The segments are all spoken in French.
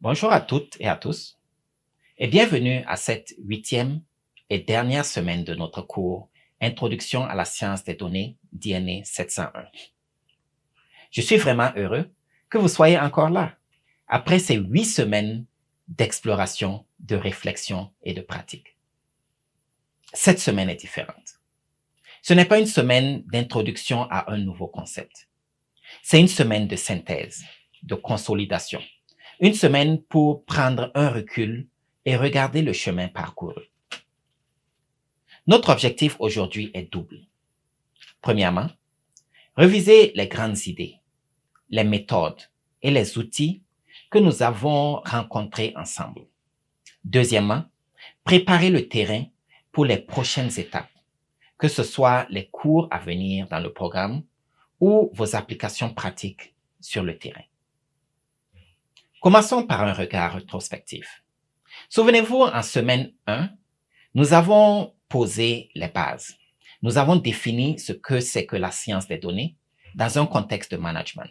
Bonjour à toutes et à tous et bienvenue à cette 8e et dernière semaine de notre cours Introduction à la science des données DNA 701. Je suis vraiment heureux que vous soyez encore là après ces 8 semaines d'exploration, de réflexion et de pratique. Cette semaine est différente. Ce n'est pas une semaine d'introduction à un nouveau concept. C'est une semaine de synthèse, de consolidation. Une semaine pour prendre un recul et regarder le chemin parcouru. Notre objectif aujourd'hui est double. Premièrement, reviser les grandes idées, les méthodes et les outils que nous avons rencontrés ensemble. Deuxièmement, préparer le terrain pour les prochaines étapes, que ce soit les cours à venir dans le programme ou vos applications pratiques sur le terrain. Commençons par un regard rétrospectif. Souvenez-vous, en semaine 1, nous avons posé les bases. Nous avons défini ce que c'est que la science des données dans un contexte de management,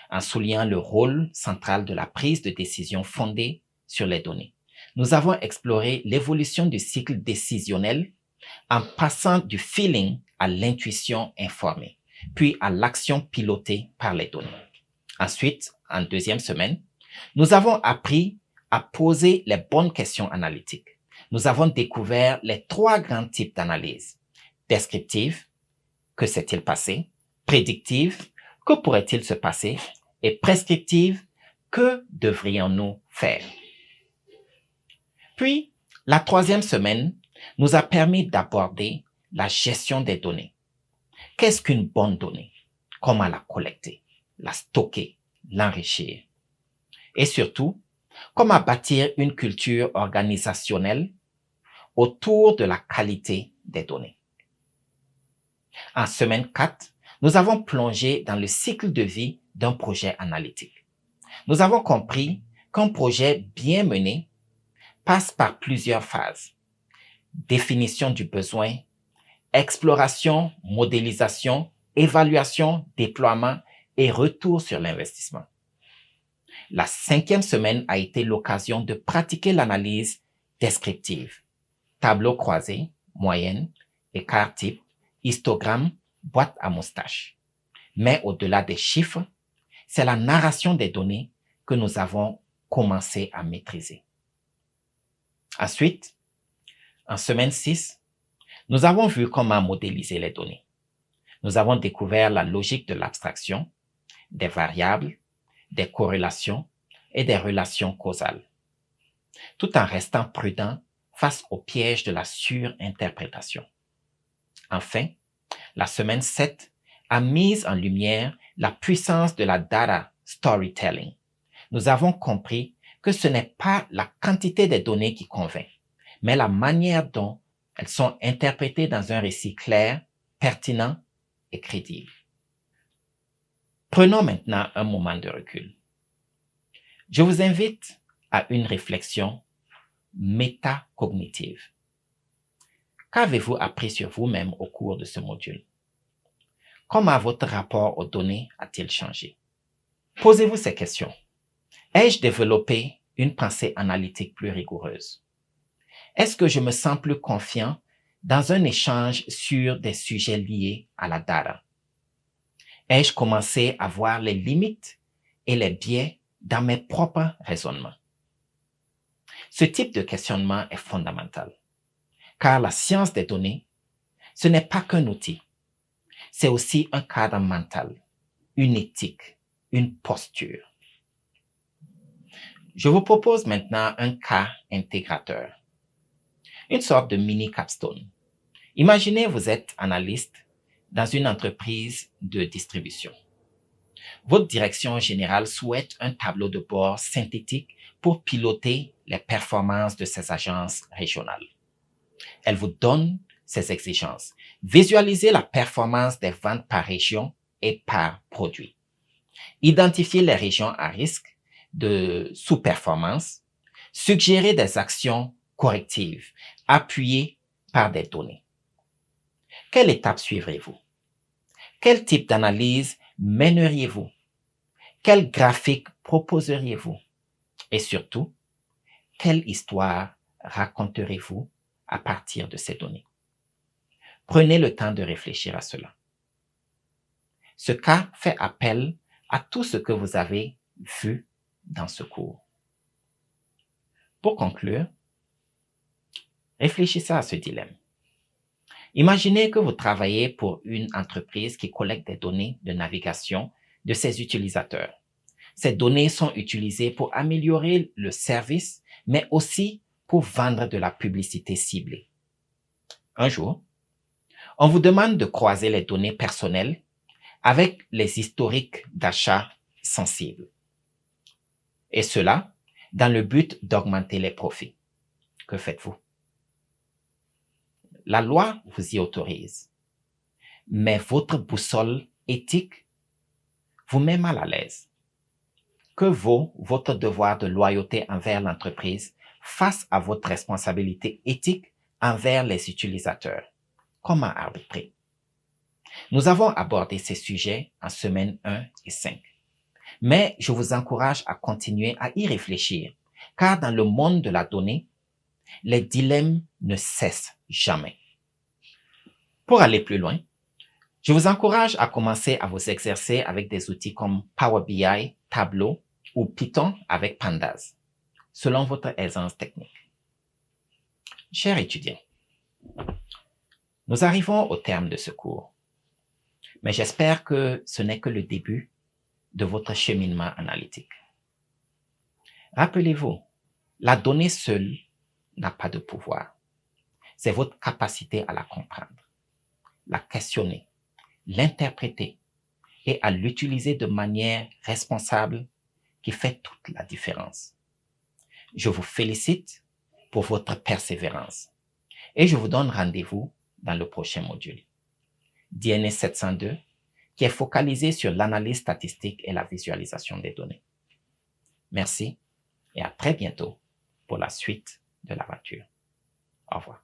en soulignant le rôle central de la prise de décision fondée sur les données. Nous avons exploré l'évolution du cycle décisionnel en passant du feeling à l'intuition informée, puis à l'action pilotée par les données. Ensuite, en deuxième semaine, nous avons appris à poser les bonnes questions analytiques. Nous avons découvert les 3 grands types d'analyse. Descriptive, que s'est-il passé? Prédictive, que pourrait-il se passer? Et prescriptive, que devrions-nous faire? Puis, la 3e semaine nous a permis d'aborder la gestion des données. Qu'est-ce qu'une bonne donnée? Comment la collecter, la stocker, l'enrichir? Et surtout, comment bâtir une culture organisationnelle autour de la qualité des données. En semaine 4, nous avons plongé dans le cycle de vie d'un projet analytique. Nous avons compris qu'un projet bien mené passe par plusieurs phases. Définition du besoin, exploration, modélisation, évaluation, déploiement et retour sur l'investissement. La 5e semaine a été l'occasion de pratiquer l'analyse descriptive. Tableau croisé, moyenne, écart type, histogramme, boîte à moustache. Mais au-delà des chiffres, c'est la narration des données que nous avons commencé à maîtriser. Ensuite, en semaine 6, nous avons vu comment modéliser les données. Nous avons découvert la logique de l'abstraction, des variables, des corrélations et des relations causales, tout en restant prudent face au piège de la surinterprétation. Enfin, la semaine 7 a mis en lumière la puissance de la data storytelling. Nous avons compris que ce n'est pas la quantité des données qui convainc, mais la manière dont elles sont interprétées dans un récit clair, pertinent et crédible. Prenons maintenant un moment de recul. Je vous invite à une réflexion métacognitive. Qu'avez-vous appris sur vous-même au cours de ce module? Comment votre rapport aux données a-t-il changé? Posez-vous ces questions. Ai-je développé une pensée analytique plus rigoureuse? Est-ce que je me sens plus confiant dans un échange sur des sujets liés à la data? Ai-je commencé à voir les limites et les biais dans mes propres raisonnements? Ce type de questionnement est fondamental, car la science des données, ce n'est pas qu'un outil, c'est aussi un cadre mental, une éthique, une posture. Je vous propose maintenant un cas intégrateur, une sorte de mini capstone. Imaginez vous êtes analyste dans une entreprise de distribution. Votre direction générale souhaite un tableau de bord synthétique pour piloter les performances de ses agences régionales. Elle vous donne ses exigences. Visualisez la performance des ventes par région et par produit. Identifiez les régions à risque de sous-performance. Suggérez des actions correctives, appuyées par des données. Quelle étape suivrez-vous? Quel type d'analyse mèneriez-vous? Quel graphique proposeriez-vous? Et surtout, quelle histoire raconterez-vous à partir de ces données? Prenez le temps de réfléchir à cela. Ce cas fait appel à tout ce que vous avez vu dans ce cours. Pour conclure, réfléchissez à ce dilemme. Imaginez que vous travaillez pour une entreprise qui collecte des données de navigation de ses utilisateurs. Ces données sont utilisées pour améliorer le service, mais aussi pour vendre de la publicité ciblée. Un jour, on vous demande de croiser les données personnelles avec les historiques d'achat sensibles. Et cela dans le but d'augmenter les profits. Que faites-vous? La loi vous y autorise, mais votre boussole éthique vous met mal à l'aise. Que vaut votre devoir de loyauté envers l'entreprise face à votre responsabilité éthique envers les utilisateurs? Comment arbitrer? Nous avons abordé ces sujets en semaine 1 et 5. Mais je vous encourage à continuer à y réfléchir, car dans le monde de la donnée, les dilemmes ne cessent jamais. Pour aller plus loin, je vous encourage à commencer à vous exercer avec des outils comme Power BI, Tableau ou Python avec Pandas, selon votre aisance technique. Chers étudiants, nous arrivons au terme de ce cours, mais j'espère que ce n'est que le début de votre cheminement analytique. Rappelez-vous, la donnée seule n'a pas de pouvoir. C'est votre capacité à la comprendre, la questionner, l'interpréter et à l'utiliser de manière responsable qui fait toute la différence. Je vous félicite pour votre persévérance et je vous donne rendez-vous dans le prochain module, DNA 702, qui est focalisé sur l'analyse statistique et la visualisation des données. Merci et à très bientôt pour la suite de l'aventure. Au revoir.